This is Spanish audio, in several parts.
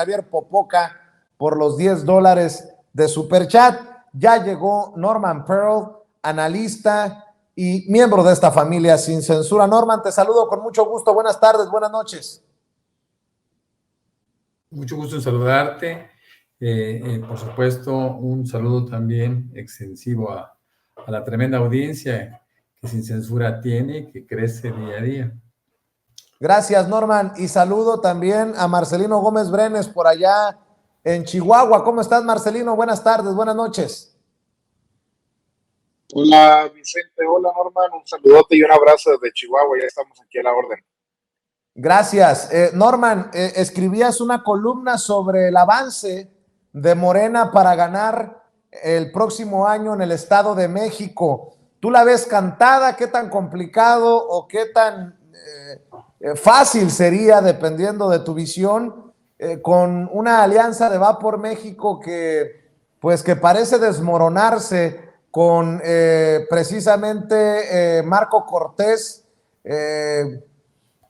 Javier Popoca por los $10 de Superchat. Ya llegó Norman Pearl, analista y miembro de esta familia Sin Censura. Norman, te saludo con mucho gusto. Buenas tardes, buenas noches. Mucho gusto en saludarte. Por supuesto, un saludo también extensivo a la tremenda audiencia que Sin Censura tiene y que crece día a día. Gracias, Norman. Y saludo también a Marcelino Gómez Brenes por allá en Chihuahua. ¿Cómo estás, Marcelino? Buenas tardes, buenas noches. Hola, Vicente. Hola, Norman. Un saludote y un abrazo desde Chihuahua. Ya estamos aquí a la orden. Gracias. Norman, escribías una columna sobre el avance de Morena para ganar el próximo año en el Estado de México. ¿Tú la ves cantada? ¿Qué tan complicado o qué tan fácil sería, dependiendo de tu visión, con una alianza de Va por México que parece desmoronarse con precisamente Marco Cortés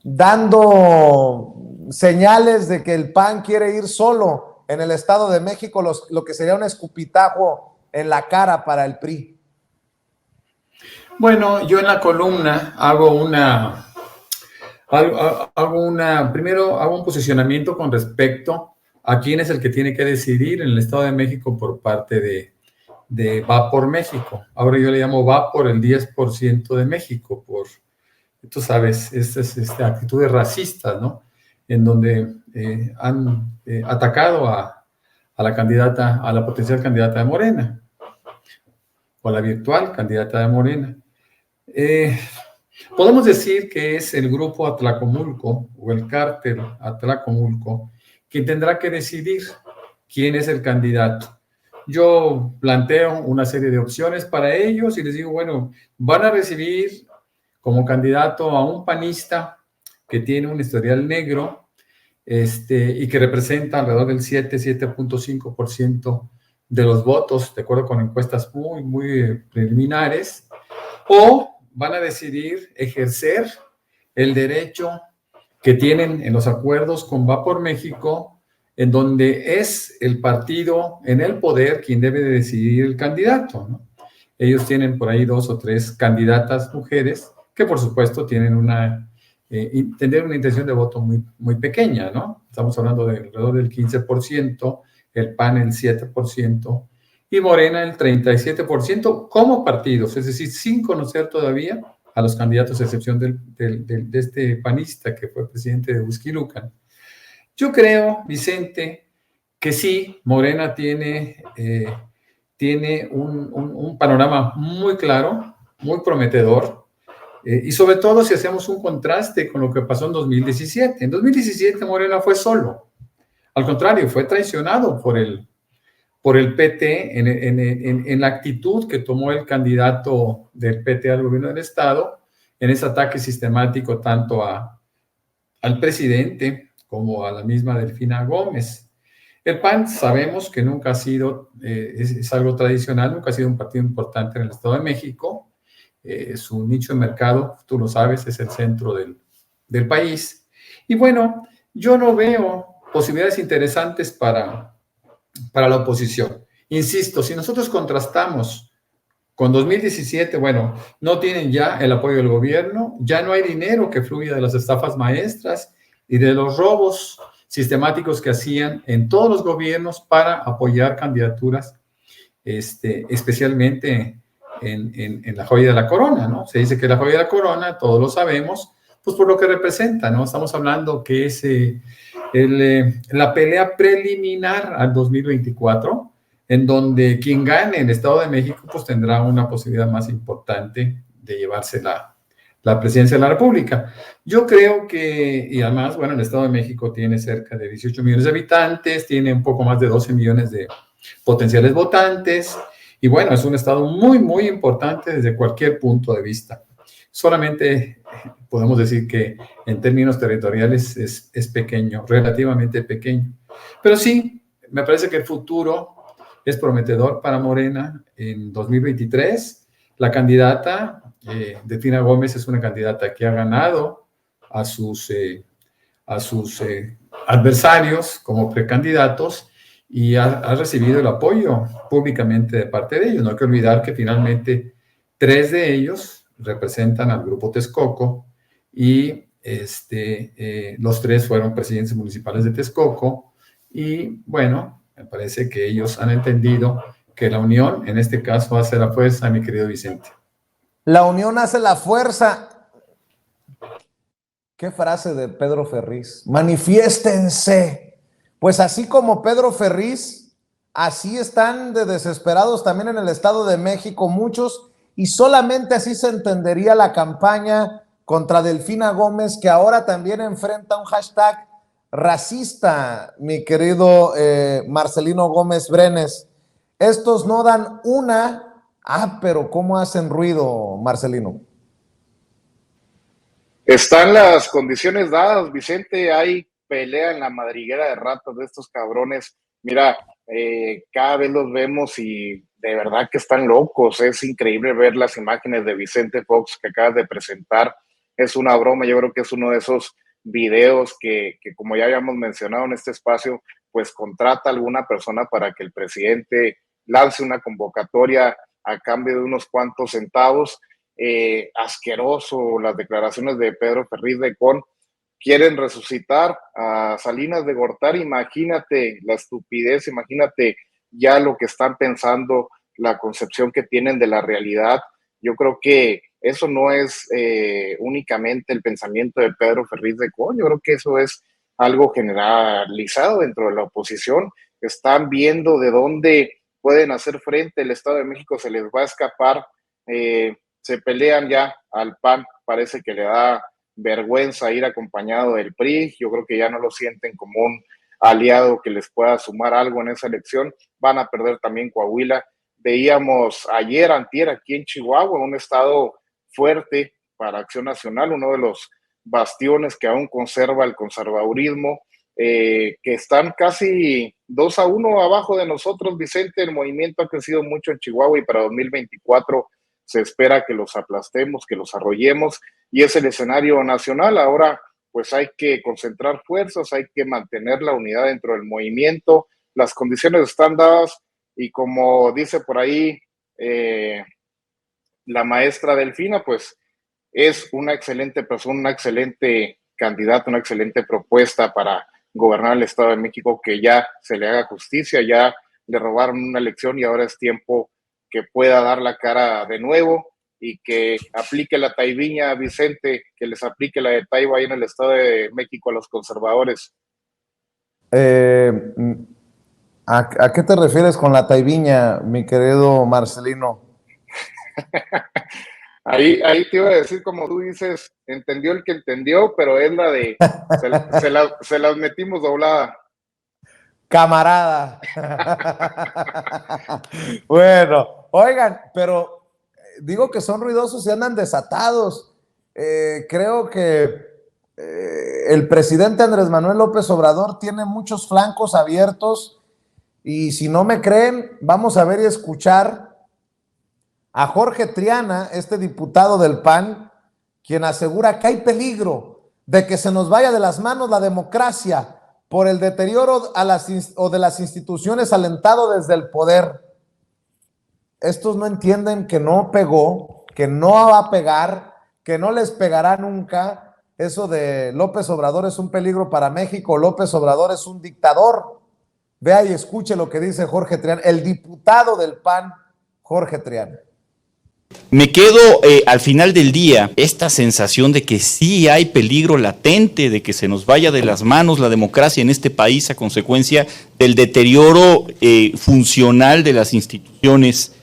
dando señales de que el PAN quiere ir solo en el Estado de México, lo que sería un escupitajo en la cara para el PRI? Bueno, yo en la columna primero hago un posicionamiento con respecto a quién es el que tiene que decidir en el Estado de México por parte de Va por México. Ahora yo le llamo Va por el 10% de México, tú sabes, estas actitudes racistas, ¿no? En donde han atacado a la potencial candidata de Morena, o a la virtual candidata de Morena. Podemos decir que es el grupo Atlacomulco o el cártel Atlacomulco quien tendrá que decidir quién es el candidato. Yo planteo una serie de opciones para ellos y les digo, bueno, van a recibir como candidato a un panista que tiene un historial negro y que representa alrededor del 7.5% de los votos, de acuerdo con encuestas muy, muy preliminares, o van a decidir ejercer el derecho que tienen en los acuerdos con Va por México, en donde es el partido en el poder quien debe de decidir el candidato, ¿no? Ellos tienen por ahí 2 o 3 candidatas mujeres que por supuesto tienen tener una intención de voto muy, muy pequeña, ¿no? Estamos hablando de alrededor del 15%, el PAN el 7%, y Morena el 37% como partidos, es decir, sin conocer todavía a los candidatos, a excepción de este panista que fue presidente de Huixquilucan. Yo creo, Vicente, que sí, Morena tiene un panorama muy claro, muy prometedor, y sobre todo si hacemos un contraste con lo que pasó en 2017. En 2017 Morena fue solo, al contrario, fue traicionado por el PT en la actitud que tomó el candidato del PT al gobierno del Estado, en ese ataque sistemático tanto al presidente como a la misma Delfina Gómez. El PAN sabemos que nunca ha sido, es algo tradicional, nunca ha sido un partido importante en el Estado de México. Su nicho de mercado, tú lo sabes, es el centro del país. Y bueno, yo no veo posibilidades interesantes para la oposición. Insisto, si nosotros contrastamos con 2017, bueno, no tienen ya el apoyo del gobierno, ya no hay dinero que fluya de las estafas maestras y de los robos sistemáticos que hacían en todos los gobiernos para apoyar candidaturas, especialmente en la joya de la corona, ¿no? Se dice que la joya de la corona, todos lo sabemos, pues por lo que representa, ¿no? Estamos hablando que es la pelea preliminar al 2024, en donde quien gane el Estado de México pues tendrá una posibilidad más importante de llevarse la presidencia de la República. Yo creo que, y además, bueno, el Estado de México tiene cerca de 18 millones de habitantes, tiene un poco más de 12 millones de potenciales votantes, y bueno, es un estado muy, muy importante desde cualquier punto de vista. Solamente podemos decir que en términos territoriales es pequeño, relativamente pequeño. Pero sí, me parece que el futuro es prometedor para Morena en 2023. La candidata, Delfina Gómez, es una candidata que ha ganado a sus a sus adversarios como precandidatos y ha recibido el apoyo públicamente de parte de ellos. No hay que olvidar que finalmente 3 de ellos representan al Grupo Texcoco y los 3 fueron presidentes municipales de Texcoco y bueno, me parece que ellos han entendido que la unión en este caso hace la fuerza, mi querido Vicente. La unión hace la fuerza. ¿Qué frase de Pedro Ferriz? Manifiéstense. Pues así como Pedro Ferriz, así están de desesperados también en el Estado de México muchos, y solamente así se entendería la campaña contra Delfina Gómez, que ahora también enfrenta un hashtag racista, mi querido Marcelino Gómez Brenes. Estos no dan una, pero ¿cómo hacen ruido, Marcelino? Están las condiciones dadas, Vicente. Hay pelea en la madriguera de ratas de estos cabrones. Mira, cada vez los vemos y de verdad que están locos. Es increíble ver las imágenes de Vicente Fox que acabas de presentar. Es una broma. Yo creo que es uno de esos videos que como ya habíamos mencionado en este espacio, pues contrata a alguna persona para que el presidente lance una convocatoria a cambio de unos cuantos centavos. Asqueroso las declaraciones de Pedro Ferriz de Con. Quieren resucitar a Salinas de Gortari. Imagínate la estupidez, imagínate ya lo que están pensando, la concepción que tienen de la realidad. Yo creo que eso no es únicamente el pensamiento de Pedro Ferriz de Con. Yo creo que eso es algo generalizado dentro de la oposición. Están viendo de dónde pueden hacer frente. El Estado de México se les va a escapar. Se pelean ya al PAN, parece que le da vergüenza ir acompañado del PRI. Yo creo que ya no lo sienten como un aliado que les pueda sumar algo en esa elección. Van a perder también Coahuila. Veíamos ayer, antier, aquí en Chihuahua, un estado fuerte para Acción Nacional, uno de los bastiones que aún conserva el conservadurismo, que están casi 2-1 abajo de nosotros, Vicente. El movimiento ha crecido mucho en Chihuahua y para 2024 se espera que los aplastemos, que los arrollemos, y es el escenario nacional. Ahora pues hay que concentrar fuerzas, hay que mantener la unidad dentro del movimiento. Las condiciones están dadas y como dice por ahí la maestra Delfina, pues es una excelente persona, una excelente candidata, una excelente propuesta para gobernar el Estado de México, que ya se le haga justicia. Ya le robaron una elección y ahora es tiempo que pueda dar la cara de nuevo y que aplique la taibiña, Vicente, que les aplique la de Taiba ahí en el Estado de México a los conservadores. ¿A qué te refieres con la taibiña, mi querido Marcelino? Ahí te iba a decir, como tú dices, entendió el que entendió, pero es la de se las metimos doblada. Camarada. Bueno, oigan, pero digo que son ruidosos y andan desatados. Creo que el presidente Andrés Manuel López Obrador tiene muchos flancos abiertos y si no me creen, vamos a ver y escuchar a Jorge Triana, este diputado del PAN, quien asegura que hay peligro de que se nos vaya de las manos la democracia por el deterioro de las instituciones alentado desde el poder. Estos no entienden que no pegó, que no va a pegar, que no les pegará nunca. Eso de López Obrador es un peligro para México, López Obrador es un dictador. Vea y escuche lo que dice Jorge Triana, el diputado del PAN, Jorge Triana. Me quedo al final del día esta sensación de que sí hay peligro latente de que se nos vaya de las manos la democracia en este país a consecuencia del deterioro funcional de las instituciones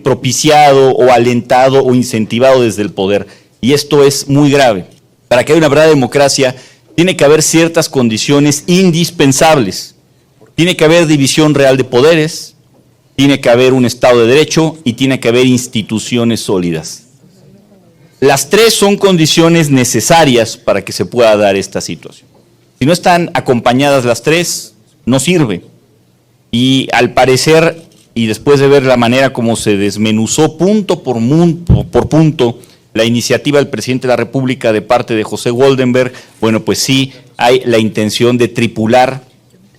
propiciado o alentado o incentivado desde el poder. Y esto es muy grave. Para que haya una verdadera democracia tiene que haber ciertas condiciones indispensables. Tiene que haber división real de poderes, tiene que haber un Estado de Derecho y tiene que haber instituciones sólidas. Las tres son condiciones necesarias para que se pueda dar esta situación. Si no están acompañadas las tres, no sirve. Y al parecer, y después de ver la manera como se desmenuzó punto por punto la iniciativa del presidente de la República de parte de José Woldenberg, bueno, pues sí hay la intención de tripular,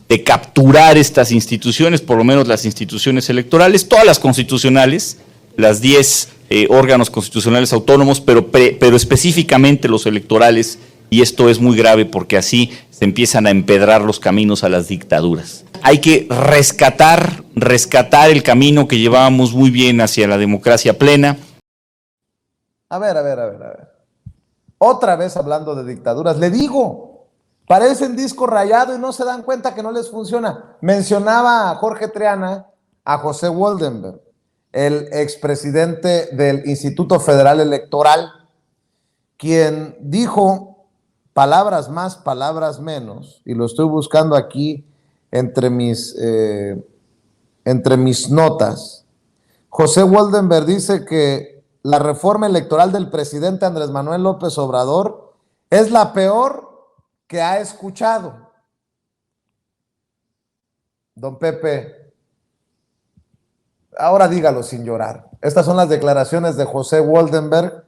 de capturar estas instituciones, por lo menos las instituciones electorales, todas las constitucionales, las 10 órganos constitucionales autónomos, pero específicamente los electorales, y esto es muy grave porque así se empiezan a empedrar los caminos a las dictaduras. Hay que rescatar el camino que llevábamos muy bien hacia la democracia plena. A ver. Otra vez hablando de dictaduras, le digo, parecen disco rayado y no se dan cuenta que no les funciona. Mencionaba a Jorge Triana, a José Woldenberg, el expresidente del Instituto Federal Electoral, quien dijo palabras más, palabras menos, y lo estoy buscando aquí entre mis notas. José Woldenberg dice que la reforma electoral del presidente Andrés Manuel López Obrador es la peor que ha escuchado. Don Pepe, ahora dígalo sin llorar. Estas son las declaraciones de José Woldenberg,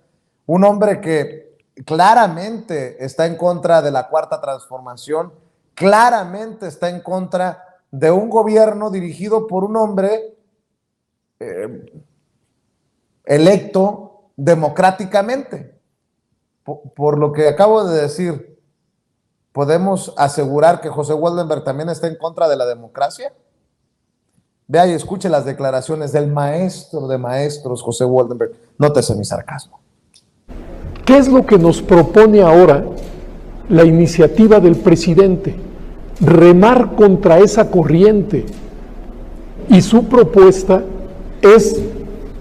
un hombre que claramente está en contra de la Cuarta Transformación, claramente está en contra de un gobierno dirigido por un hombre electo democráticamente. Por lo que acabo de decir, ¿podemos asegurar que José Woldenberg también está en contra de la democracia? Vea y escuche las declaraciones del maestro de maestros, José Woldenberg. Nótese mi sarcasmo. ¿Qué es lo que nos propone ahora la iniciativa del presidente? Remar contra esa corriente. Y su propuesta es,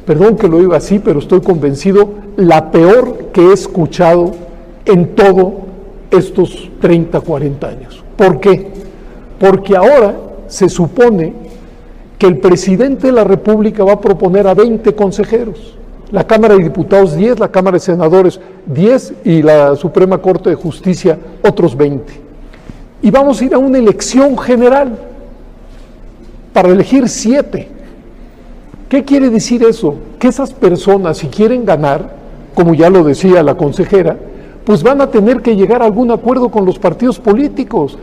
perdón que lo diga así, pero estoy convencido, la peor que he escuchado en todos estos 30, 40 años. ¿Por qué? Porque ahora se supone que el presidente de la República va a proponer a 20 consejeros. La Cámara de Diputados 10, la Cámara de Senadores 10 y la Suprema Corte de Justicia otros 20. Y vamos a ir a una elección general para elegir 7. ¿Qué quiere decir eso? Que esas personas, si quieren ganar, como ya lo decía la consejera, pues van a tener que llegar a algún acuerdo con los partidos políticos,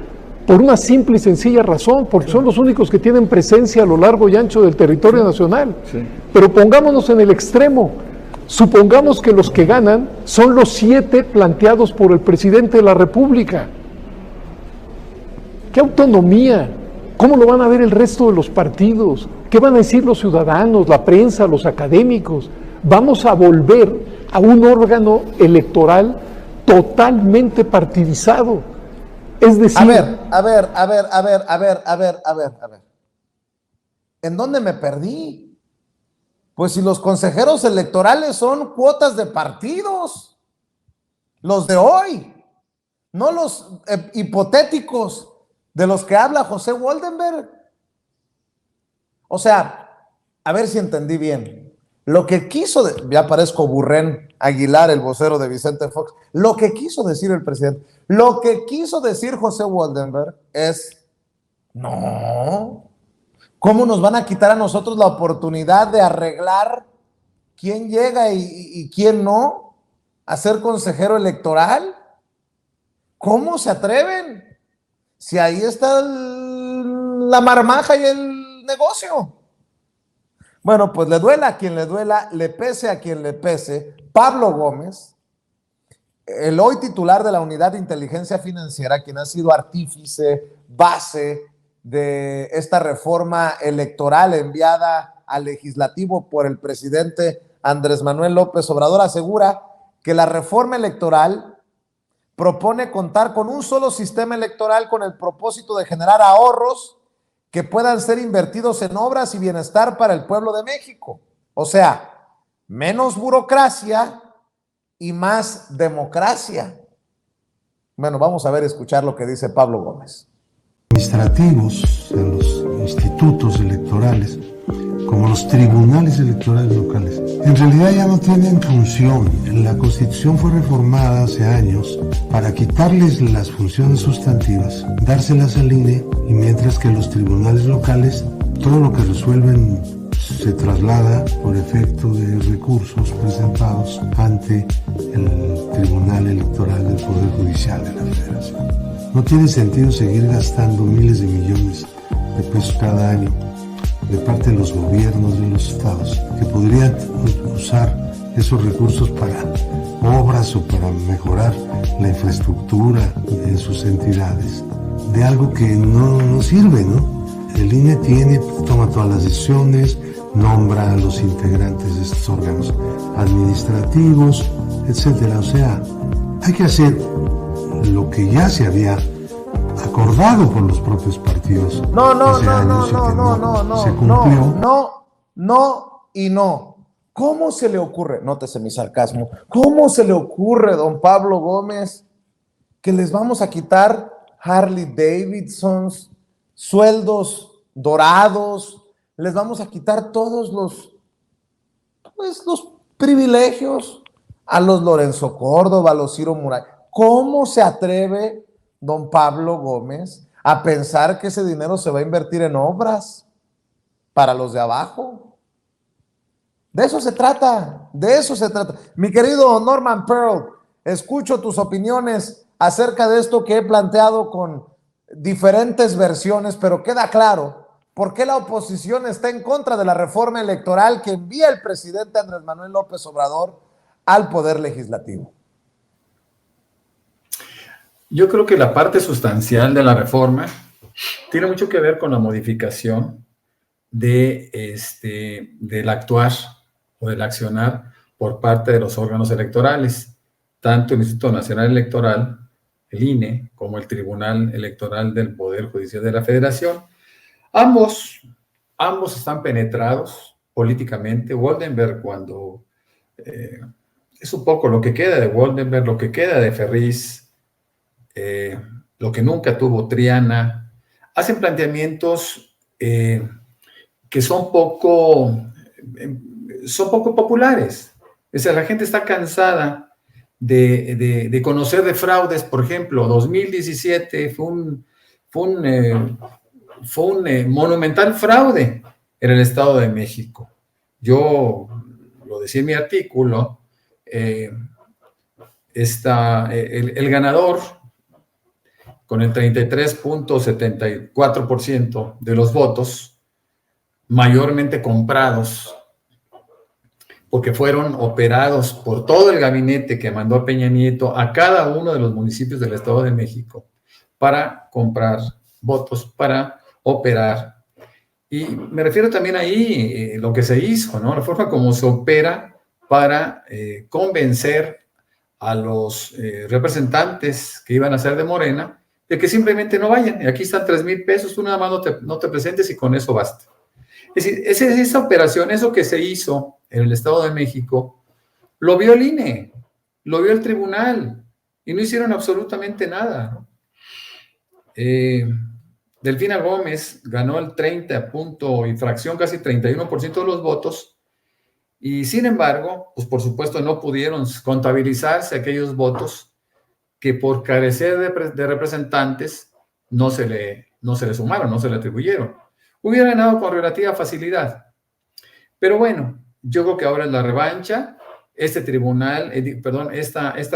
por una simple y sencilla razón, porque son los únicos que tienen presencia a lo largo y ancho del territorio nacional. Sí. Pero pongámonos en el extremo, supongamos que los que ganan son los 7 planteados por el presidente de la República. ¿Qué autonomía? ¿Cómo lo van a ver el resto de los partidos? ¿Qué van a decir los ciudadanos, la prensa, los académicos? Vamos a volver a un órgano electoral totalmente partidizado. Es decir, a ver. ¿En dónde me perdí? Pues si los consejeros electorales son cuotas de partidos, los de hoy, no los hipotéticos de los que habla José Woldenberg. O sea, a ver si entendí bien. Lo que quiso, ya parezco Burrén Aguilar, el vocero de Vicente Fox, lo que quiso decir el presidente, lo que quiso decir José Woldenberg es, no, ¿cómo nos van a quitar a nosotros la oportunidad de arreglar quién llega y quién no a ser consejero electoral? ¿Cómo se atreven? Si ahí está la marmaja y el negocio. Bueno, pues le duela a quien le duela, le pese a quien le pese, Pablo Gómez, el hoy titular de la Unidad de Inteligencia Financiera, quien ha sido artífice, base de esta reforma electoral enviada al legislativo por el presidente Andrés Manuel López Obrador, asegura que la reforma electoral propone contar con un solo sistema electoral con el propósito de generar ahorros que puedan ser invertidos en obras y bienestar para el pueblo de México. O sea, menos burocracia y más democracia. Bueno, vamos a ver, escuchar lo que dice Pablo Gómez. Administrativos en los institutos electorales, como los tribunales electorales locales, en realidad ya no tienen función. La Constitución fue reformada hace años para quitarles las funciones sustantivas, dárselas al INE, y mientras que los tribunales locales, todo lo que resuelven se traslada por efecto de recursos presentados ante el Tribunal Electoral del Poder Judicial de la Federación. No tiene sentido seguir gastando miles de millones de pesos cada año de parte de los gobiernos de los estados, que podrían usar esos recursos para obras o para mejorar la infraestructura en sus entidades, de algo que no sirve, ¿no? El INE toma todas las decisiones, nombra a los integrantes de estos órganos administrativos, etcétera. O sea, hay que hacer lo que ya se había acordado por los propios partidos. No Se cumplió. No y no. ¿Cómo se le ocurre? Nótese mi sarcasmo. ¿Cómo se le ocurre, don Pablo Gómez, que les vamos a quitar Harley Davidsons, sueldos dorados, les vamos a quitar todos los privilegios a los Lorenzo Córdoba, a los Ciro Muray? ¿Cómo se atreve don Pablo Gómez a pensar que ese dinero se va a invertir en obras para los de abajo? De eso se trata, de eso se trata. Mi querido Norman Pearl, escucho tus opiniones acerca de esto que he planteado con diferentes versiones, pero queda claro por qué la oposición está en contra de la reforma electoral que envía el presidente Andrés Manuel López Obrador al Poder Legislativo. Yo creo que la parte sustancial de la reforma tiene mucho que ver con la modificación del actuar o del accionar por parte de los órganos electorales, tanto el Instituto Nacional Electoral, el INE, como el Tribunal Electoral del Poder Judicial de la Federación. Ambos están penetrados políticamente. Woldenberg, cuando es un poco lo que queda de Woldenberg, lo que queda de Ferriz, lo que nunca tuvo Triana, hacen planteamientos que son poco populares. O sea, la gente está cansada de conocer de fraudes. Por ejemplo, 2017 fue un monumental fraude en el Estado de México. Yo lo decía en mi artículo, el ganador con el 33.74% de los votos, mayormente comprados, porque fueron operados por todo el gabinete que mandó a Peña Nieto a cada uno de los municipios del Estado de México para comprar votos, para operar. Y me refiero también ahí lo que se hizo, ¿no? La forma como se opera para convencer a los representantes que iban a ser de Morena de que simplemente no vayan. Y aquí están 3,000 pesos, tú nada más no te presentes y con eso basta. Es decir, esa operación, eso que se hizo en el Estado de México, lo vio el INE, lo vio el tribunal y no hicieron absolutamente nada, ¿no? Delfina Gómez ganó el 30 punto y fracción, casi 31% de los votos, y sin embargo, pues por supuesto no pudieron contabilizarse aquellos votos que por carecer de representantes no se le sumaron, no se le atribuyeron. Hubiera ganado con relativa facilidad. Pero bueno, yo creo que ahora es la revancha. Esta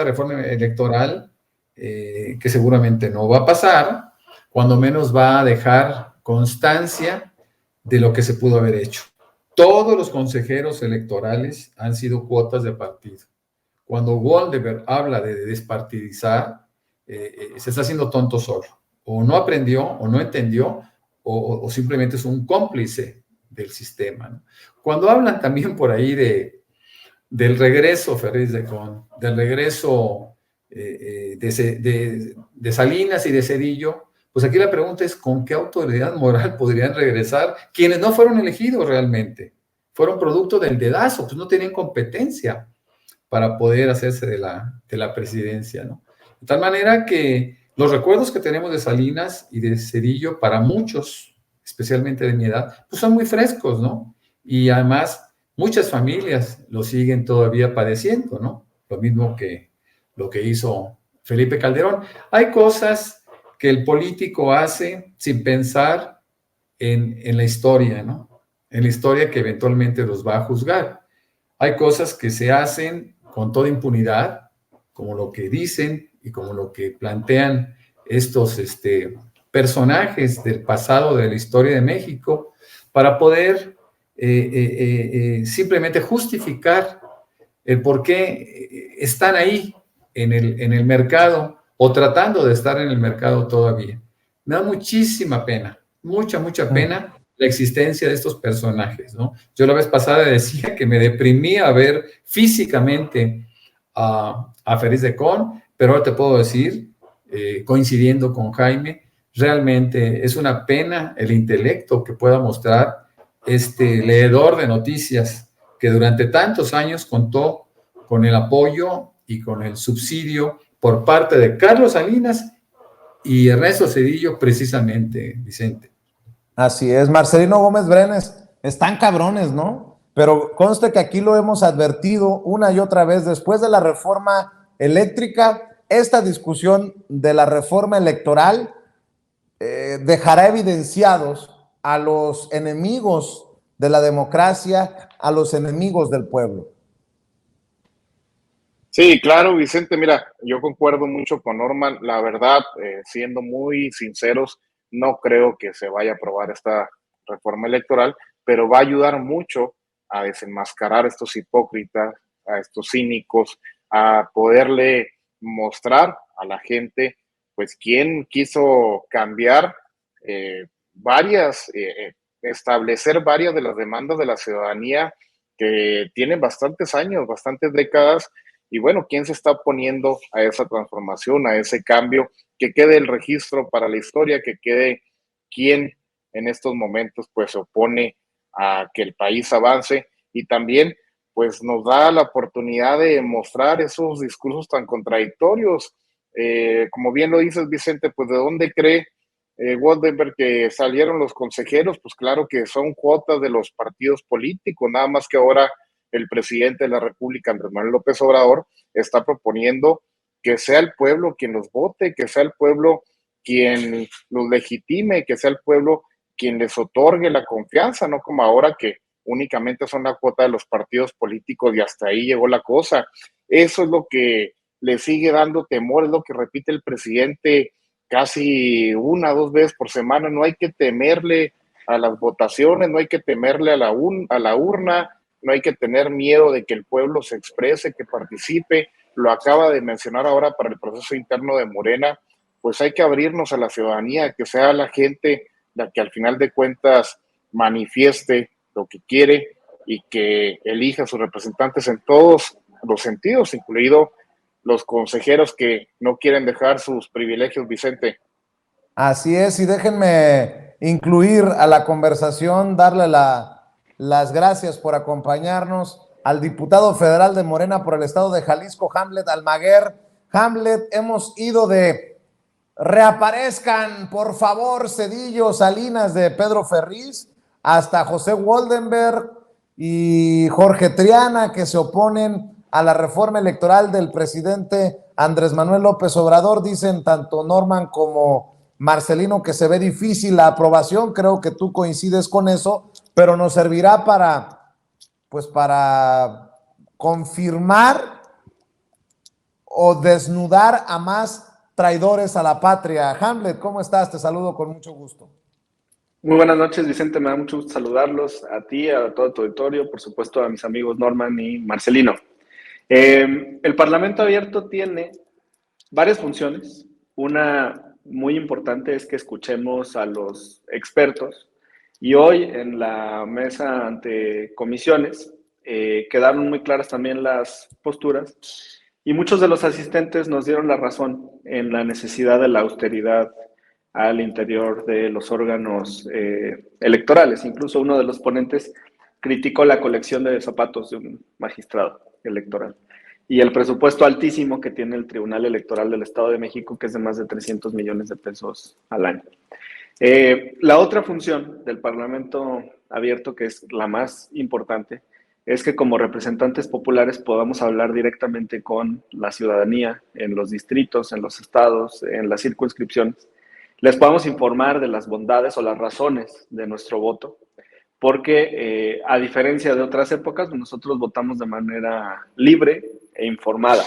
reforma electoral, que seguramente no va a pasar, cuando menos va a dejar constancia de lo que se pudo haber hecho. Todos los consejeros electorales han sido cuotas de partido. Cuando Woldenberg habla de despartidizar, se está haciendo tonto solo. O no aprendió, o no entendió, o simplemente es un cómplice del sistema, ¿no? Cuando hablan también por ahí del regreso, Ferriz, del regreso de Salinas y de Zedillo, pues aquí la pregunta es, ¿con qué autoridad moral podrían regresar quienes no fueron elegidos realmente? Fueron producto del dedazo, pues no tenían competencia para poder hacerse de la presidencia, ¿no? De tal manera que los recuerdos que tenemos de Salinas y de Zedillo, para muchos, especialmente de mi edad, pues son muy frescos, ¿no? Y además, muchas familias lo siguen todavía padeciendo, ¿no? Lo mismo que lo que hizo Felipe Calderón. Hay cosas que el político hace sin pensar en la historia, ¿no? en la historia que eventualmente los va a juzgar. Hay cosas que se hacen con toda impunidad, como lo que dicen y como lo que plantean estos personajes del pasado de la historia de México, para poder simplemente justificar el por qué están ahí en el mercado o tratando de estar en el mercado todavía. Me da muchísima pena, mucha pena la existencia de estos personajes, ¿no? Yo la vez pasada decía que me deprimía ver físicamente a Feliz de Con, pero ahora te puedo decir, coincidiendo con Jaime, realmente es una pena el intelecto que pueda mostrar este leedor de noticias que durante tantos años contó con el apoyo y con el subsidio por parte de Carlos Salinas y Ernesto Zedillo, precisamente, Vicente. Así es, Marcelino Gómez Brenes, están cabrones, ¿no? Pero conste que aquí lo hemos advertido una y otra vez, después de la reforma eléctrica, esta discusión de la reforma electoral dejará evidenciados a los enemigos de la democracia, a los enemigos del pueblo. Sí, claro, Vicente, mira, yo concuerdo mucho con Norman. La verdad, siendo muy sinceros, no creo que se vaya a aprobar esta reforma electoral, pero va a ayudar mucho a desenmascarar a estos hipócritas, a estos cínicos, a poderle mostrar a la gente, pues, quién quiso cambiar establecer varias de las demandas de la ciudadanía que tienen bastantes años, bastantes décadas. Y bueno, ¿quién se está oponiendo a esa transformación, a ese cambio? Que quede el registro para la historia, que quede quién en estos momentos pues se opone a que el país avance, y también pues nos da la oportunidad de mostrar esos discursos tan contradictorios. Como bien lo dices, Vicente, pues ¿de dónde cree Waldenberg que salieron los consejeros? Pues claro que son cuotas de los partidos políticos, nada más que ahora el presidente de la República, Andrés Manuel López Obrador, está proponiendo que sea el pueblo quien los vote, que sea el pueblo quien los legitime, que sea el pueblo quien les otorgue la confianza, no como ahora que únicamente son la cuota de los partidos políticos y hasta ahí llegó la cosa. Eso es lo que le sigue dando temor, es lo que repite el presidente casi una o dos veces por semana. No hay que temerle a las votaciones, no hay que temerle a la urna, no hay que tener miedo de que el pueblo se exprese, que participe. Lo acaba de mencionar ahora para el proceso interno de Morena. Pues hay que abrirnos a la ciudadanía, que sea la gente la que al final de cuentas manifieste lo que quiere y que elija a sus representantes en todos los sentidos, incluido los consejeros que no quieren dejar sus privilegios, Vicente. Así es, y déjenme incluir a la conversación, darle las gracias por acompañarnos al diputado federal de Morena por el estado de Jalisco, Hamlet Almaguer. Hamlet, hemos ido de reaparezcan, por favor, Zedillo, Salinas de Pedro Ferriz, hasta José Waldenberg y Jorge Triana, que se oponen a la reforma electoral del presidente Andrés Manuel López Obrador. Dicen tanto Norman como Marcelino que se ve difícil la aprobación. Creo que tú coincides con eso, pero nos servirá para confirmar o desnudar a más traidores a la patria. Hamlet, ¿cómo estás? Te saludo con mucho gusto. Muy buenas noches, Vicente. Me da mucho gusto saludarlos, a ti, a todo tu auditorio, por supuesto a mis amigos Norman y Marcelino. El Parlamento Abierto tiene varias funciones. Una muy importante es que escuchemos a los expertos, y hoy en la mesa ante comisiones quedaron muy claras también las posturas, y muchos de los asistentes nos dieron la razón en la necesidad de la austeridad al interior de los órganos electorales. Incluso uno de los ponentes criticó la colección de zapatos de un magistrado electoral y el presupuesto altísimo que tiene el Tribunal Electoral del Estado de México, que es de más de 300 millones de pesos al año. La otra función del Parlamento Abierto, que es la más importante, es que como representantes populares podamos hablar directamente con la ciudadanía en los distritos, en los estados, en las circunscripciones. Les podamos informar de las bondades o las razones de nuestro voto, porque a diferencia de otras épocas, nosotros votamos de manera libre e informada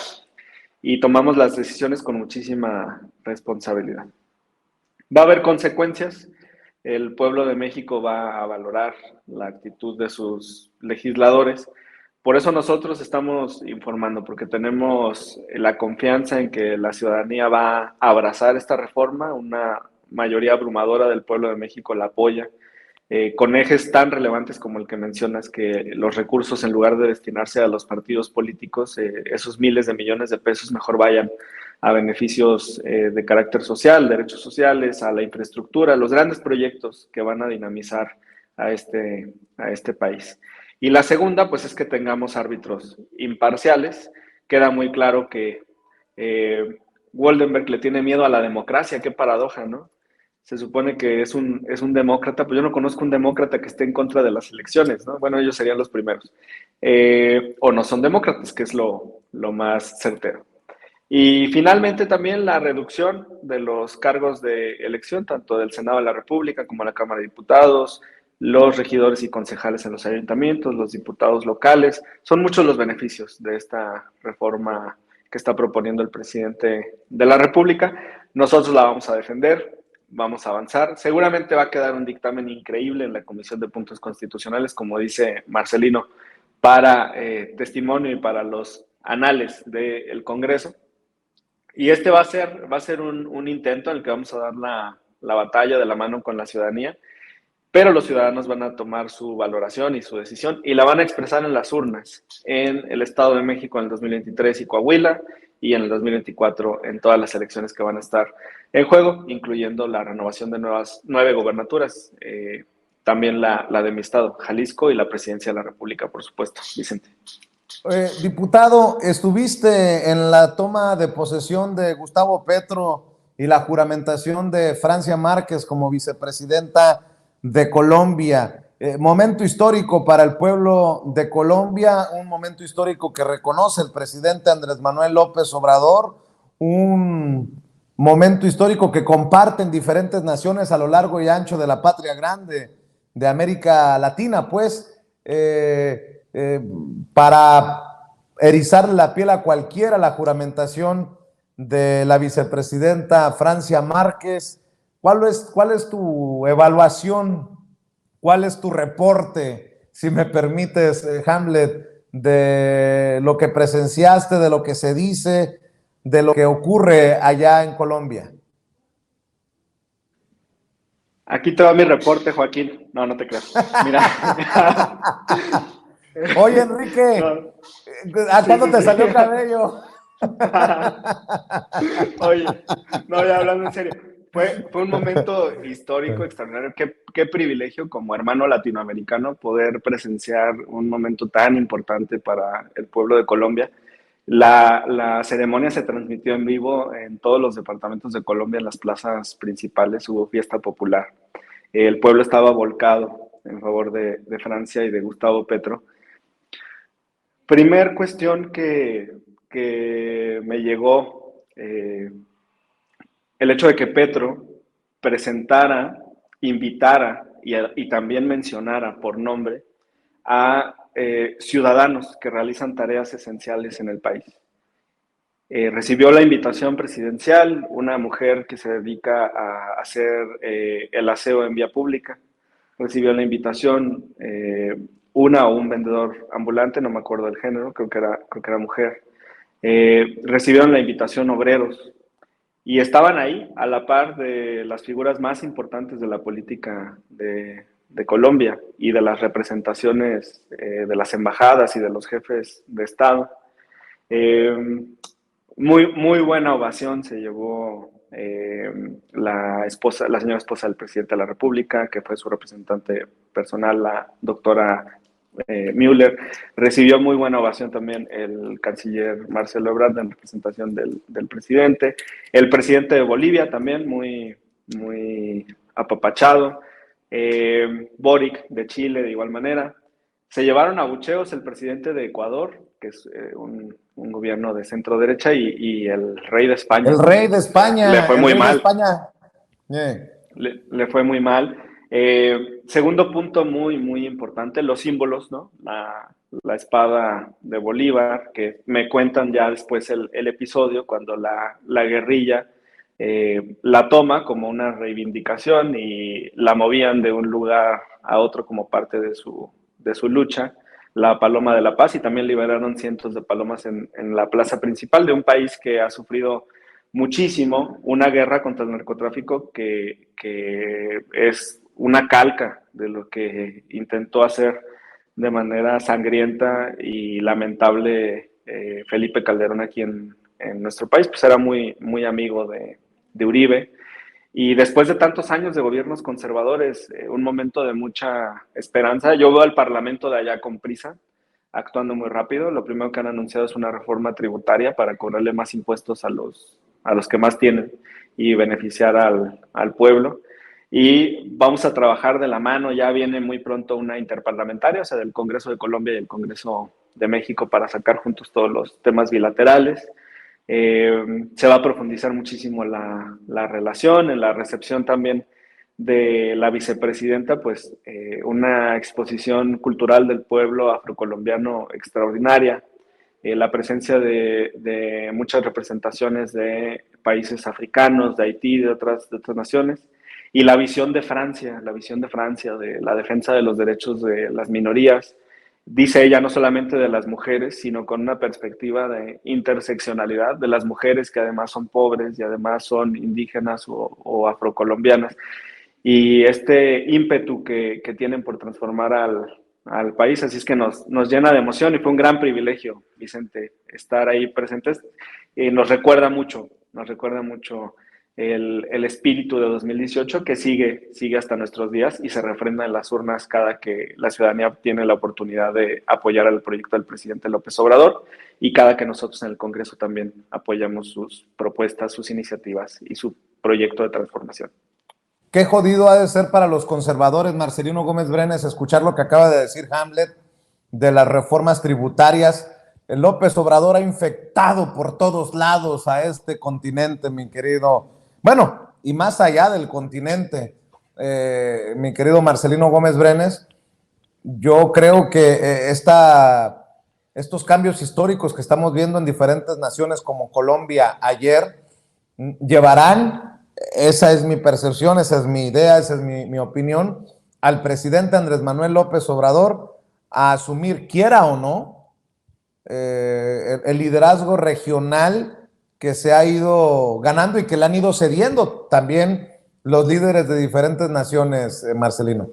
y tomamos las decisiones con muchísima responsabilidad. Va a haber consecuencias. El pueblo de México va a valorar la actitud de sus legisladores. Por eso nosotros estamos informando, porque tenemos la confianza en que la ciudadanía va a abrazar esta reforma. Una mayoría abrumadora del pueblo de México la apoya, con ejes tan relevantes como el que mencionas, que los recursos, en lugar de destinarse a los partidos políticos, esos miles de millones de pesos mejor vayan a beneficios de carácter social, derechos sociales, a la infraestructura, los grandes proyectos que van a dinamizar a este país. Y la segunda, pues, es que tengamos árbitros imparciales. Queda muy claro que Goldenberg le tiene miedo a la democracia. Qué paradoja, ¿no? Se supone que es un demócrata, pues yo no conozco un demócrata que esté en contra de las elecciones, ¿no? Bueno, ellos serían los primeros. O no son demócratas, que es lo más certero. Y finalmente también la reducción de los cargos de elección, tanto del Senado de la República como de la Cámara de Diputados, los regidores y concejales en los ayuntamientos, los diputados locales. Son muchos los beneficios de esta reforma que está proponiendo el presidente de la República. Nosotros la vamos a defender, vamos a avanzar. Seguramente va a quedar un dictamen increíble en la Comisión de Puntos Constitucionales, como dice Marcelino, para testimonio y para los anales del Congreso. Y este va a ser un intento en el que vamos a dar la batalla de la mano con la ciudadanía, pero los ciudadanos van a tomar su valoración y su decisión y la van a expresar en las urnas, en el Estado de México en el 2023 y Coahuila, y en el 2024 en todas las elecciones que van a estar en juego, incluyendo la renovación de 9 gobernaturas, también la de mi estado, Jalisco, y la presidencia de la República, por supuesto. Vicente. Diputado, estuviste en la toma de posesión de Gustavo Petro y la juramentación de Francia Márquez como vicepresidenta de Colombia. Momento histórico para el pueblo de Colombia, un momento histórico que reconoce el presidente Andrés Manuel López Obrador, un momento histórico que comparten diferentes naciones a lo largo y ancho de la patria grande de América Latina, pues, para erizar la piel a cualquiera, la juramentación de la vicepresidenta Francia Márquez. ¿Cuál es tu evaluación? ¿Cuál es tu reporte, si me permites, Hamlet, de lo que presenciaste, de lo que se dice, de lo que ocurre allá en Colombia? Aquí te va mi reporte, Joaquín. No te creas. Mira. Oye, Enrique, ¿a cuándo te salió el cabello? Oye, no, ya hablando en serio. Fue un momento histórico, extraordinario. Qué privilegio como hermano latinoamericano poder presenciar un momento tan importante para el pueblo de Colombia. La ceremonia se transmitió en vivo en todos los departamentos de Colombia, en las plazas principales. Hubo fiesta popular. El pueblo estaba volcado en favor de Francia y de Gustavo Petro. Primer cuestión que me llegó, el hecho de que Petro presentara, invitara y también mencionara por nombre a ciudadanos que realizan tareas esenciales en el país. Recibió la invitación presidencial una mujer que se dedica a hacer el aseo en vía pública. Recibió la invitación una o un vendedor ambulante, no me acuerdo del género, creo que era mujer. Recibieron la invitación obreros y estaban ahí a la par de las figuras más importantes de la política de Colombia y de las representaciones de las embajadas y de los jefes de Estado. Muy buena ovación se llevó la señora esposa del presidente de la República, que fue su representante personal, la doctora Müller. Recibió muy buena ovación también el canciller Marcelo Ebrard en representación del presidente. El presidente de Bolivia también, muy apapachado. Boric de Chile de igual manera. Se llevaron abucheos el presidente de Ecuador, que es un gobierno de centro derecha, y el rey de España. El rey de España. Le fue muy mal. Yeah. Le fue muy mal. Segundo punto muy, muy importante, los símbolos, ¿no? La espada de Bolívar, que me cuentan ya después el episodio, cuando la guerrilla la toma como una reivindicación y la movían de un lugar a otro como parte de su lucha, la Paloma de la Paz, y también liberaron cientos de palomas en la plaza principal de un país que ha sufrido muchísimo una guerra contra el narcotráfico que es una calca de lo que intentó hacer de manera sangrienta y lamentable Felipe Calderón aquí en nuestro país. Pues era muy, muy amigo de Uribe. Y después de tantos años de gobiernos conservadores, un momento de mucha esperanza. Yo veo al Parlamento de allá con prisa, actuando muy rápido. Lo primero que han anunciado es una reforma tributaria para cobrarle más impuestos a los que más tienen y beneficiar al pueblo. Y vamos a trabajar de la mano, ya viene muy pronto una interparlamentaria, o sea, del Congreso de Colombia y el Congreso de México, para sacar juntos todos los temas bilaterales. Se va a profundizar muchísimo la relación, en la recepción también de la vicepresidenta, pues una exposición cultural del pueblo afrocolombiano extraordinaria, la presencia de muchas representaciones de países africanos, de Haití, de otras naciones, y la visión de Francia, de la defensa de los derechos de las minorías, dice ella, no solamente de las mujeres, sino con una perspectiva de interseccionalidad de las mujeres que además son pobres y además son indígenas o afrocolombianas. Y este ímpetu que tienen por transformar al país, así es que nos llena de emoción y fue un gran privilegio, Vicente, estar ahí presentes. Nos recuerda mucho el espíritu de 2018 que sigue hasta nuestros días y se refrenda en las urnas cada que la ciudadanía tiene la oportunidad de apoyar al proyecto del presidente López Obrador y cada que nosotros en el Congreso también apoyamos sus propuestas, sus iniciativas y su proyecto de transformación. Qué jodido ha de ser para los conservadores, Marcelino Gómez Brenes, escuchar lo que acaba de decir Hamlet de las reformas tributarias. El López Obrador ha infectado por todos lados a este continente, mi querido. Bueno, y más allá del continente, mi querido Marcelino Gómez Brenes, yo creo que estos cambios históricos que estamos viendo en diferentes naciones como Colombia ayer, llevarán, esa es mi percepción, esa es mi idea, esa es mi opinión, al presidente Andrés Manuel López Obrador a asumir, quiera o no, el liderazgo regional que se ha ido ganando y que le han ido cediendo también los líderes de diferentes naciones, Marcelino.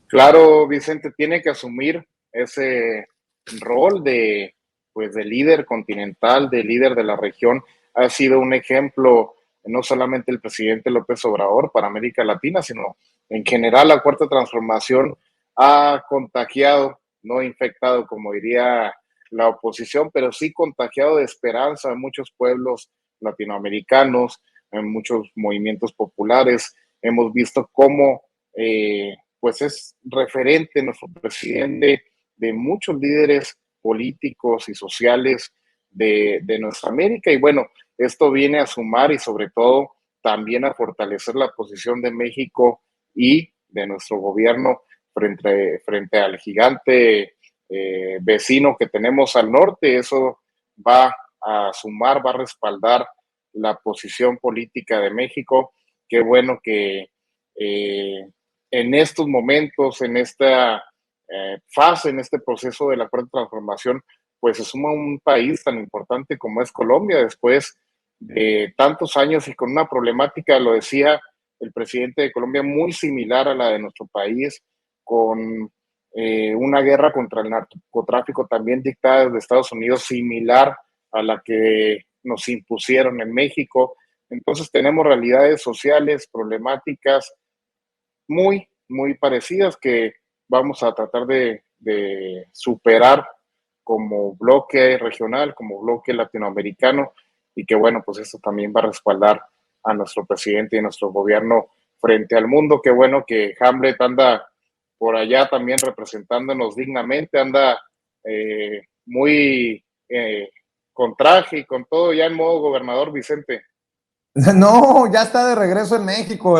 Claro, Vicente, tiene que asumir ese rol de líder continental, de líder de la región. Ha sido un ejemplo no solamente el presidente López Obrador para América Latina, sino en general la Cuarta Transformación ha contagiado, no infectado como diría la oposición, pero sí contagiado de esperanza a muchos pueblos latinoamericanos, en muchos movimientos populares. Hemos visto cómo pues es referente nuestro presidente de muchos líderes políticos y sociales de nuestra América. Y bueno, esto viene a sumar y sobre todo también a fortalecer la posición de México y de nuestro gobierno frente al gigante vecino que tenemos al norte. Eso va a sumar, va a respaldar la posición política de México. Qué bueno que en estos momentos, en esta fase, en este proceso de la Cuarta Transformación, pues se suma un país tan importante como es Colombia, después de tantos años y con una problemática, lo decía el presidente de Colombia, muy similar a la de nuestro país, con una guerra contra el narcotráfico también dictada desde Estados Unidos, similar a la que nos impusieron en México. Entonces tenemos realidades sociales, problemáticas muy, muy parecidas que vamos a tratar de superar como bloque regional, como bloque latinoamericano, y que bueno, pues esto también va a respaldar a nuestro presidente y a nuestro gobierno frente al mundo. Qué bueno que Hamlet anda por allá también representándonos dignamente, anda muy con traje y con todo ya en modo gobernador, Vicente. No, ya está de regreso en México.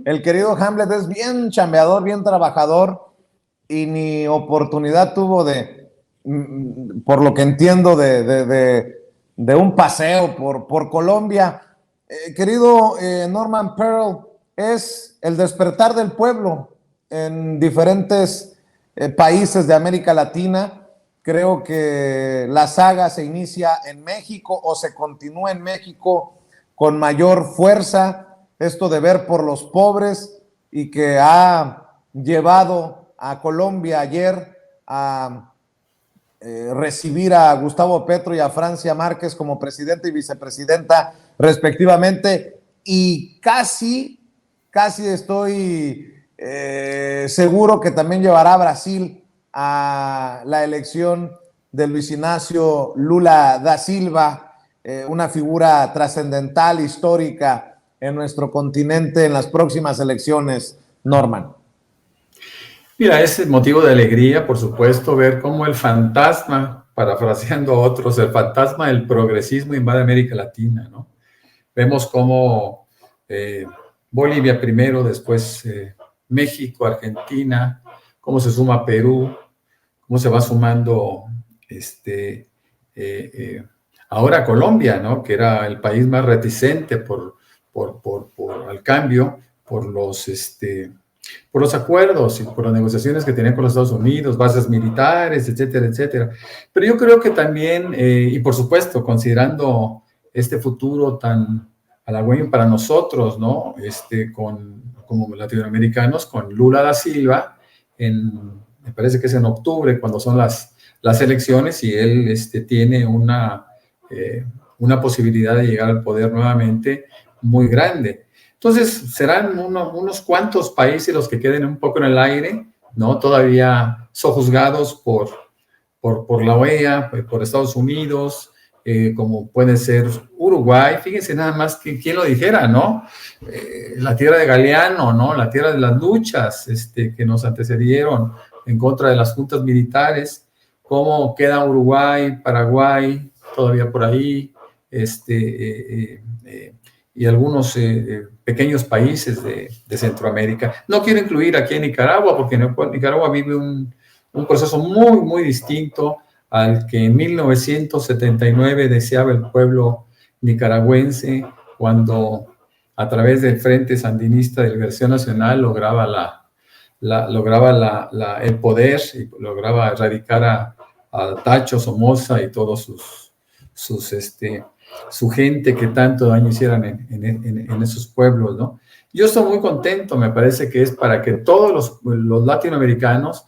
El querido Hamlet es bien chambeador, bien trabajador y ni oportunidad tuvo por lo que entiendo, de un paseo por Colombia. Querido Norman Pearl, es el despertar del pueblo en diferentes países de América Latina. Creo que la saga se inicia en México o se continúa en México con mayor fuerza, esto de ver por los pobres y que ha llevado a Colombia ayer a recibir a Gustavo Petro y a Francia Márquez como presidente y vicepresidenta respectivamente, y casi estoy seguro que también llevará a Brasil a la elección de Luis Ignacio Lula da Silva, una figura trascendental, histórica en nuestro continente en las próximas elecciones, Norman. Mira, es motivo de alegría, por supuesto, ver cómo el fantasma, parafraseando a otros, el fantasma del progresismo invade América Latina, ¿no? Vemos cómo Bolivia primero, después México, Argentina, cómo se suma Perú, cómo se va sumando ahora Colombia, ¿no? Que era el país más reticente al cambio, por los acuerdos y por las negociaciones que tenían con los Estados Unidos, bases militares, etcétera, etcétera. Pero yo creo que también, y por supuesto, considerando este futuro tan halagüeño para nosotros, ¿no? Como latinoamericanos, con Lula da Silva, me parece que es en octubre, cuando son las elecciones, y él tiene una posibilidad de llegar al poder nuevamente muy grande. Entonces, serán unos cuantos países los que queden un poco en el aire, ¿no? Todavía sojuzgados por la OEA, por Estados Unidos, como puede ser Uruguay. Fíjense nada más que quién lo dijera, ¿no? La tierra de Galeano, ¿no? La tierra de las luchas que nos antecedieron en contra de las juntas militares. Cómo queda Uruguay, Paraguay, todavía por ahí, y algunos pequeños países de Centroamérica. No quiero incluir aquí a Nicaragua, porque Nicaragua vive un proceso muy, muy distinto al que en 1979 deseaba el pueblo nicaragüense, cuando a través del Frente Sandinista de Liberación Nacional lograba el poder y lograba erradicar a Tacho Somoza y todos su gente que tanto daño hicieran en esos pueblos, ¿no? Yo estoy muy contento, me parece que es para que todos los latinoamericanos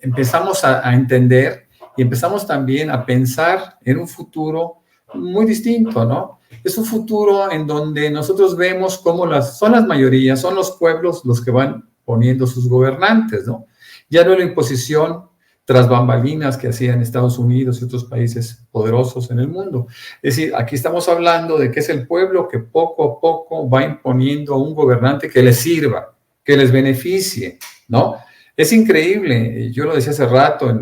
empezamos a entender y empezamos también a pensar en un futuro muy distinto, ¿no? Es un futuro en donde nosotros vemos cómo son las mayorías, son los pueblos los que van poniendo sus gobernantes, ¿no? Ya no la imposición tras bambalinas que hacían Estados Unidos y otros países poderosos en el mundo. Es decir, aquí estamos hablando de que es el pueblo que poco a poco va imponiendo a un gobernante que les sirva, que les beneficie, ¿no? Es increíble, yo lo decía hace rato,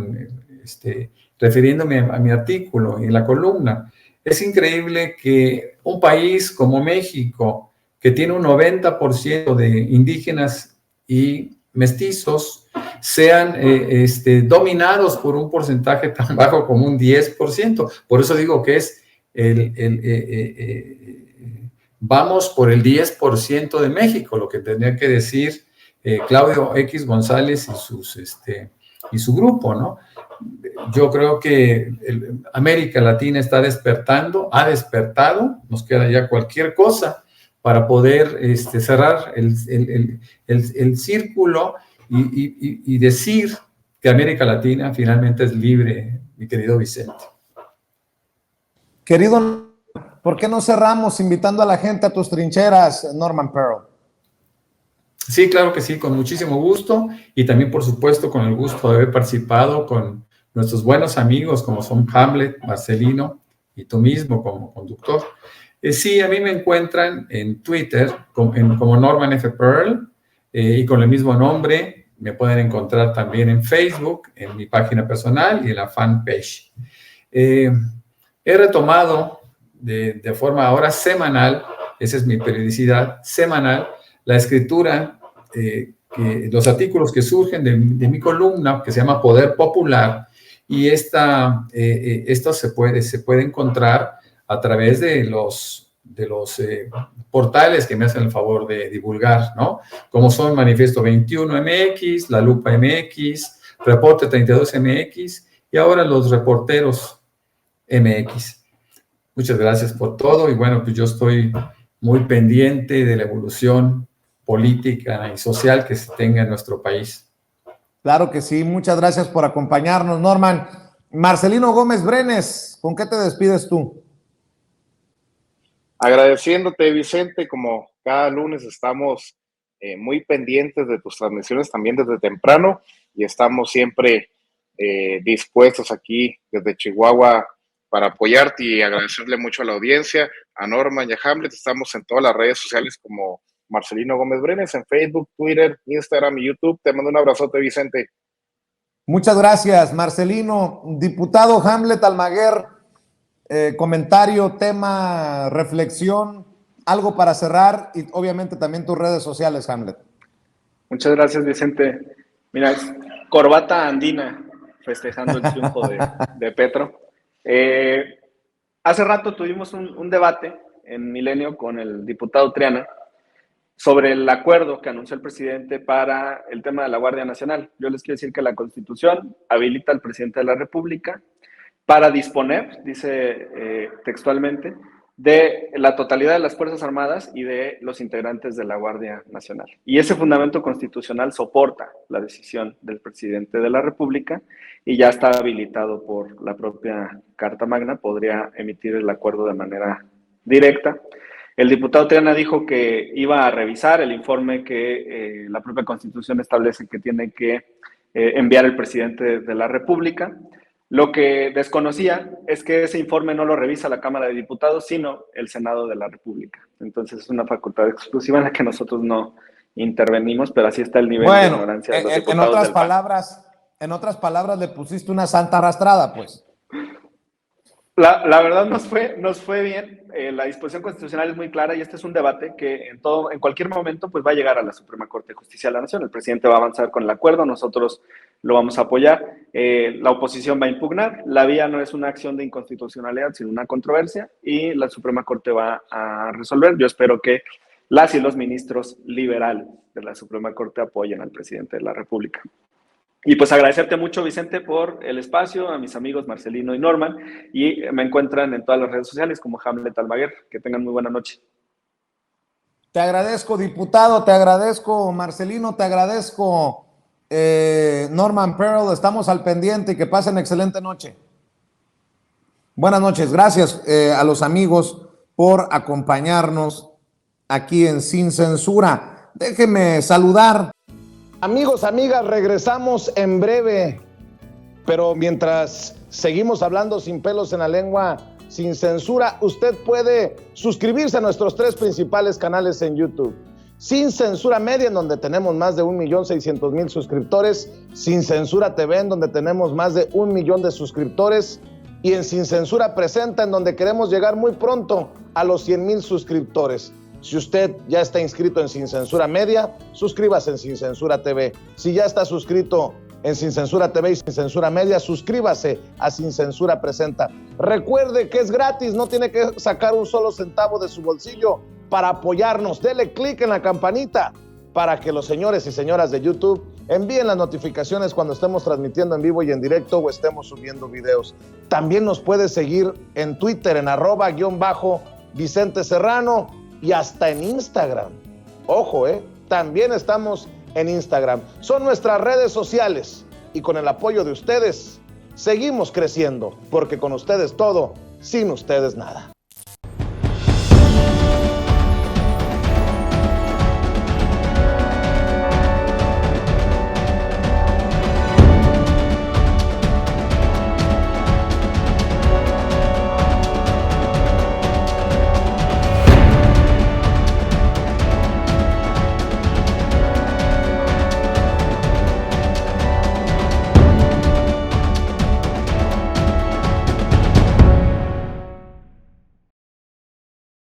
refiriéndome a mi artículo en la columna, es increíble que un país como México, que tiene un 90% de indígenas y mestizos, sean dominados por un porcentaje tan bajo como un 10%. Por eso digo que es vamos por el 10% de México, lo que tendría que decir Claudio X González y su grupo, ¿no? Yo creo que América Latina está despertando, ha despertado, nos queda ya cualquier cosa para poder cerrar el círculo y decir que América Latina finalmente es libre, mi querido Vicente. Querido, ¿por qué no cerramos invitando a la gente a tus trincheras, Norman Pearl? Sí, claro que sí, con muchísimo gusto, y también, por supuesto, con el gusto de haber participado con nuestros buenos amigos como son Hamlet, Marcelino y tú mismo como conductor. Sí, a mí me encuentran en Twitter como Norman F. Pearl, y con el mismo nombre. Me pueden encontrar también en Facebook, en mi página personal y en la fanpage. He retomado de forma ahora semanal esa es mi periodicidad semanal, la escritura, los artículos que surgen de mi columna, que se llama Poder Popular, y esto se puede encontrar a través de los portales que me hacen el favor de divulgar, ¿no? Como son Manifiesto 21 MX, La Lupa MX, Reporte 32 MX y ahora los Reporteros MX. Muchas gracias por todo y bueno, pues yo estoy muy pendiente de la evolución política y social que se tenga en nuestro país. Claro que sí, muchas gracias por acompañarnos, Norman. Marcelino Gómez Brenes, ¿con qué te despides tú? Agradeciéndote, Vicente, como cada lunes estamos muy pendientes de tus transmisiones también desde temprano y estamos siempre dispuestos aquí desde Chihuahua para apoyarte y agradecerle mucho a la audiencia, a Norman y a Hamlet. Estamos en todas las redes sociales como Marcelino Gómez Brenes, en Facebook, Twitter, Instagram y YouTube. Te mando un abrazote, Vicente. Muchas gracias, Marcelino. Diputado Hamlet Almaguer, comentario, tema, reflexión, algo para cerrar y obviamente también tus redes sociales, Hamlet. Muchas gracias, Vicente. Mira, es corbata andina festejando el triunfo de Petro. Hace rato tuvimos un debate en Milenio con el diputado Triana sobre el acuerdo que anunció el presidente para el tema de la Guardia Nacional. Yo les quiero decir que la Constitución habilita al presidente de la República para disponer, dice textualmente, de la totalidad de las Fuerzas Armadas y de los integrantes de la Guardia Nacional. Y ese fundamento constitucional soporta la decisión del presidente de la República y ya está habilitado por la propia Carta Magna, podría emitir el acuerdo de manera directa. El diputado Triana dijo que iba a revisar el informe que la propia Constitución establece que tiene que enviar el presidente de la República. Lo que desconocía es que ese informe no lo revisa la Cámara de Diputados, sino el Senado de la República. Entonces es una facultad exclusiva en la que nosotros no intervenimos, pero así está el nivel de ignorancia de los diputados en otras palabras, le pusiste una santa arrastrada, pues. La verdad nos fue bien. La disposición constitucional es muy clara y este es un debate que en cualquier momento pues va a llegar a la Suprema Corte de Justicia de la Nación. El presidente va a avanzar con el acuerdo, nosotros lo vamos a apoyar. La oposición va a impugnar. La vía no es una acción de inconstitucionalidad, sino una controversia y la Suprema Corte va a resolver. Yo espero que las y los ministros liberales de la Suprema Corte apoyen al presidente de la República. Y pues agradecerte mucho, Vicente, por el espacio, a mis amigos Marcelino y Norman, y me encuentran en todas las redes sociales como Hamlet Almaguer. Que tengan muy buena noche. Te agradezco, diputado, te agradezco, Marcelino, te agradezco, Norman Pearl, estamos al pendiente y que pasen excelente noche. Buenas noches, gracias a los amigos por acompañarnos aquí en Sin Censura. Déjenme saludar. Amigos, amigas, regresamos en breve, pero mientras seguimos hablando sin pelos en la lengua, sin censura, usted puede suscribirse a nuestros 3 principales canales en YouTube. Sin Censura Media, en donde tenemos más de 1,600,000 suscriptores, Sin Censura TV, en donde tenemos más de 1 millón de suscriptores, y en Sin Censura Presenta, en donde queremos llegar muy pronto a los 100,000 suscriptores. Si usted ya está inscrito en Sin Censura Media, suscríbase en Sin Censura TV. Si ya está suscrito en Sin Censura TV y Sin Censura Media, suscríbase a Sin Censura Presenta. Recuerde que es gratis, no tiene que sacar un solo centavo de su bolsillo para apoyarnos. Dele clic en la campanita para que los señores y señoras de YouTube envíen las notificaciones cuando estemos transmitiendo en vivo y en directo o estemos subiendo videos. También nos puede seguir en Twitter en @_Vicente Serrano y hasta en Instagram. Ojo, también estamos en Instagram. Son nuestras redes sociales y con el apoyo de ustedes seguimos creciendo, porque con ustedes todo, sin ustedes nada.